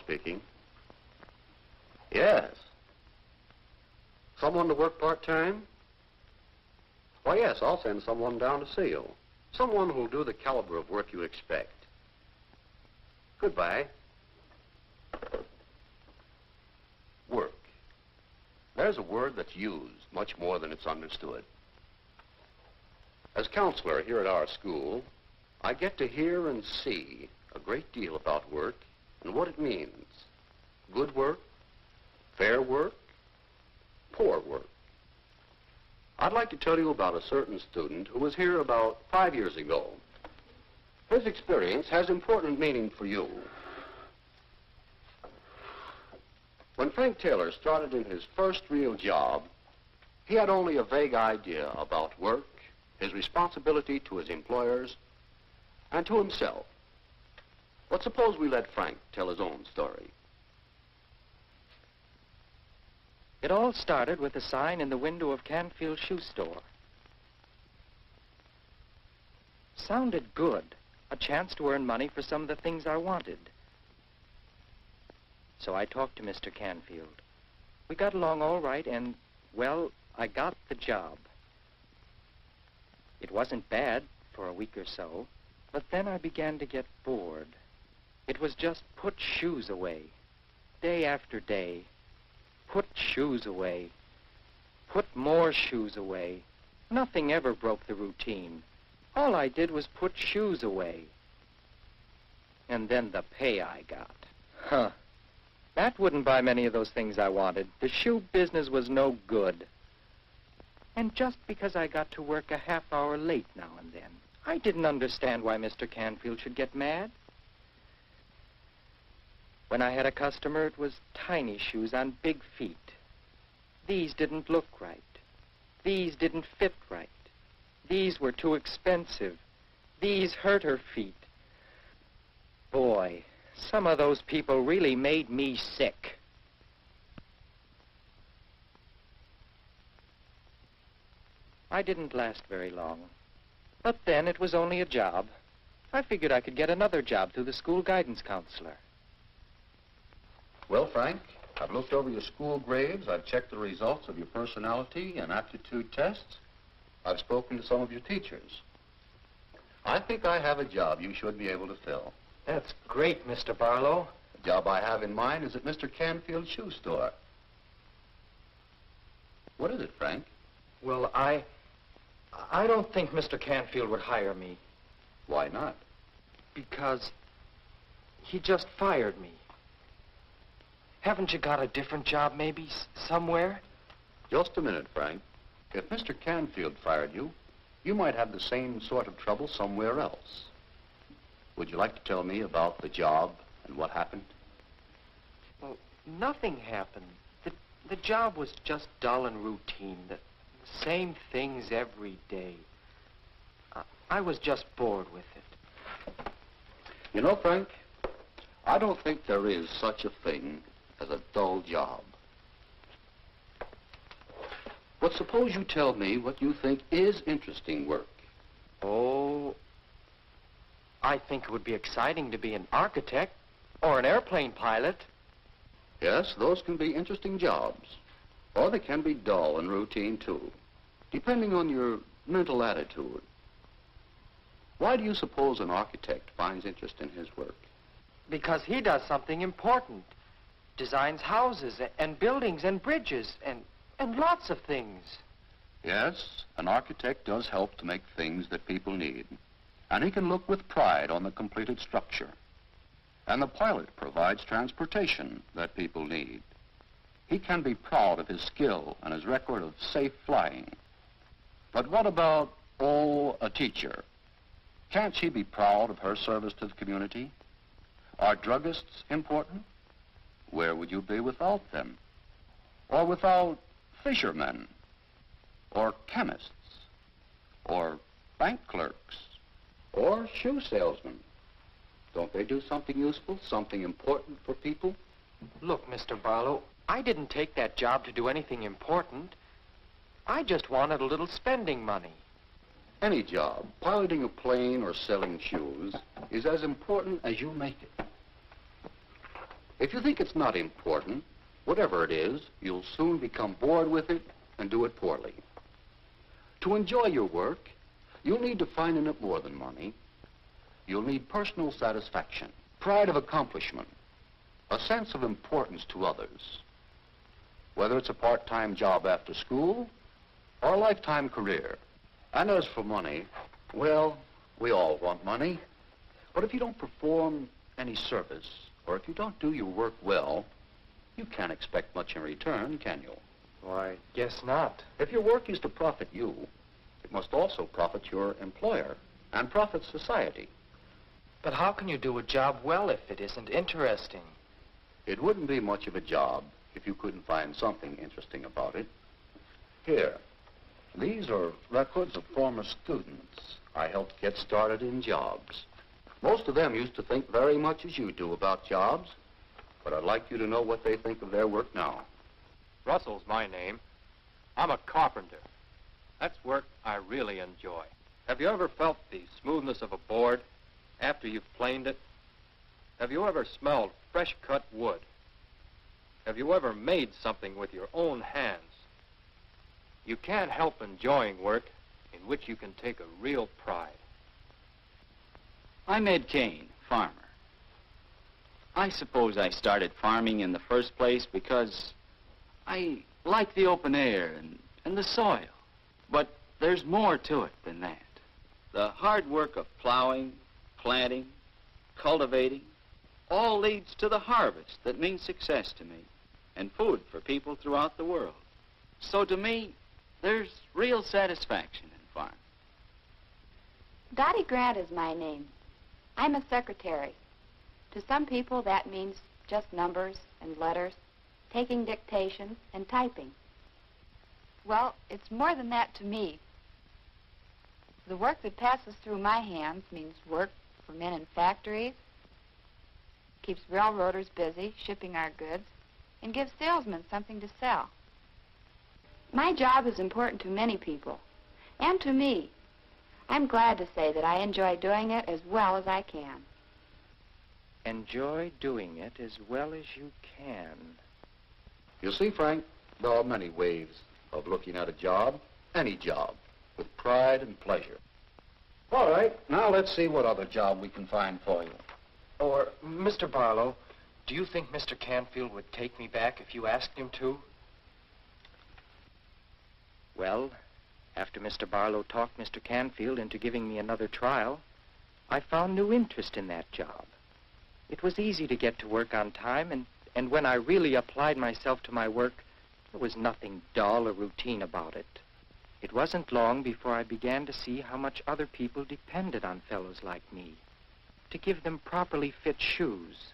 speaking. Yes. Someone to work part-time? Why, yes, I'll send someone down to see you. Someone who'll do the caliber of work you expect. Goodbye. Work. There's a word that's used much more than it's understood. As counselor here at our school, I get to hear and see a great deal about work and what it means. Good work, fair work, poor work. I'd like to tell you about a certain student who was here about 5 years ago. His experience has important meaning for you. When Frank Taylor started in his first real job, he had only a vague idea about work, his responsibility to his employers, and to himself. But suppose we let Frank tell his own story. It all started with a sign in the window of Canfield Shoe Store. Sounded good, a chance to earn money for some of the things I wanted. So I talked to Mr. Canfield. We got along all right, and, well, I got the job. It wasn't bad for a week or so, but then I began to get bored. It was just put shoes away, day after day. Put shoes away. Put more shoes away. Nothing ever broke the routine. All I did was put shoes away. And then the pay I got. Huh. That wouldn't buy many of those things I wanted. The shoe business was no good. And just because I got to work a half hour late now and then, I didn't understand why Mr. Canfield should get mad. When I had a customer, it was tiny shoes on big feet. These didn't look right. These didn't fit right. These were too expensive. These hurt her feet. Boy, some of those people really made me sick. I didn't last very long. But then it was only a job. I figured I could get another job through the school guidance counselor. Well, Frank, I've looked over your school grades. I've checked the results of your personality and aptitude tests. I've spoken to some of your teachers. I think I have a job you should be able to fill. That's great, Mr. Barlow. The job I have in mind is at Mr. Canfield's shoe store. What is it, Frank? Well, I don't think Mr. Canfield would hire me. Why not? Because he just fired me. Haven't you got a different job, maybe, somewhere? Just a minute, Frank. If Mr. Canfield fired you, you might have the same sort of trouble somewhere else. Would you like to tell me about the job and what happened? Well, nothing happened. The job was just dull and routine. The same things every day. I was just bored with it. You know, Frank, I don't think there is such a thing as a dull job. But suppose you tell me what you think is interesting work. Oh, I think it would be exciting to be an architect or an airplane pilot. Yes, those can be interesting jobs. Or they can be dull and routine, too, depending on your mental attitude. Why do you suppose an architect finds interest in his work? Because he does something important. Designs houses and buildings and bridges and lots of things. Yes, an architect does help to make things that people need. And he can look with pride on the completed structure. And the pilot provides transportation that people need. He can be proud of his skill and his record of safe flying. But what about, a teacher? Can't she be proud of her service to the community? Are druggists important? Where would you be without them? Or without fishermen? Or chemists? Or bank clerks? Or shoe salesmen? Don't they do something useful, something important for people? Look, Mr. Barlow, I didn't take that job to do anything important. I just wanted a little spending money. Any job, piloting a plane or selling shoes, is as important as you make it. If you think it's not important, whatever it is, you'll soon become bored with it and do it poorly. To enjoy your work, you'll need to find in it more than money. You'll need personal satisfaction, pride of accomplishment, a sense of importance to others. Whether it's a part-time job after school or a lifetime career. And as for money, well, we all want money. But if you don't perform any service, or if you don't do your work well, you can't expect much in return, can you? Why, guess not. If your work is to profit you, it must also profit your employer and profit society. But how can you do a job well if it isn't interesting? It wouldn't be much of a job if you couldn't find something interesting about it. Here, these are records of former students I helped get started in jobs. Most of them used to think very much as you do about jobs, but I'd like you to know what they think of their work now. Russell's my name. I'm a carpenter. That's work I really enjoy. Have you ever felt the smoothness of a board after you've planed it? Have you ever smelled fresh-cut wood? Have you ever made something with your own hands? You can't help enjoying work in which you can take a real pride. I'm Ed Kane, farmer. I suppose I started farming in the first place because I like the open air and the soil. But there's more to it than that. The hard work of plowing, planting, cultivating, all leads to the harvest that means success to me and food for people throughout the world. So to me, there's real satisfaction in farming. Dottie Grant is my name. I'm a secretary. To some people, that means just numbers and letters, taking dictation and typing. Well, it's more than that to me. The work that passes through my hands means work for men in factories, keeps railroaders busy shipping our goods, and gives salesmen something to sell. My job is important to many people, and to me. I'm glad to say that I enjoy doing it as well as I can. Enjoy doing it as well as you can. You see, Frank, there are many ways of looking at a job, any job, with pride and pleasure. All right, now let's see what other job we can find for you. Or, Mr. Barlow, do you think Mr. Canfield would take me back if you asked him to? Well, after Mr. Barlow talked Mr. Canfield into giving me another trial, I found new interest in that job. It was easy to get to work on time, and when I really applied myself to my work, there was nothing dull or routine about it. It wasn't long before I began to see how much other people depended on fellows like me to give them properly fit shoes.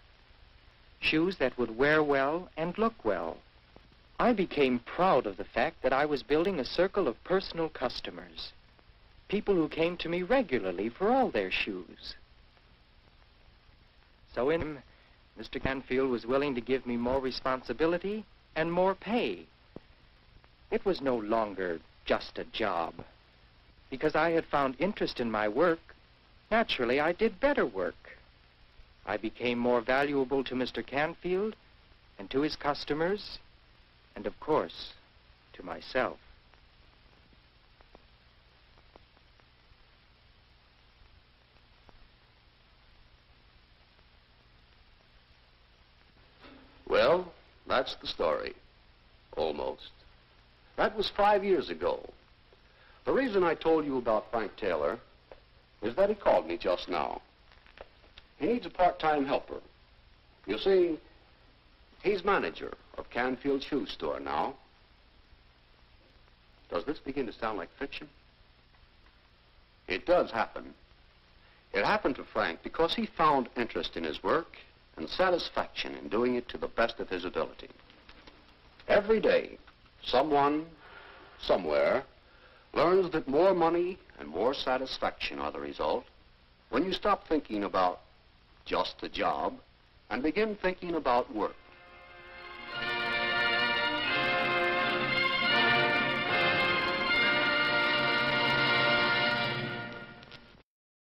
Shoes that would wear well and look well. I became proud of the fact that I was building a circle of personal customers, people who came to me regularly for all their shoes. So in Mr. Canfield was willing to give me more responsibility and more pay. It was no longer just a job. Because I had found interest in my work, naturally I did better work. I became more valuable to Mr. Canfield and to his customers, and of course, to myself. Well, that's the story. Almost. That was 5 years ago. The reason I told you about Frank Taylor is that he called me just now. He needs a part-time helper. You see, he's manager of Canfield Shoe Store now. Does this begin to sound like fiction? It does happen. It happened to Frank because he found interest in his work and satisfaction in doing it to the best of his ability. Every day, someone, somewhere, learns that more money and more satisfaction are the result when you stop thinking about just the job and begin thinking about work.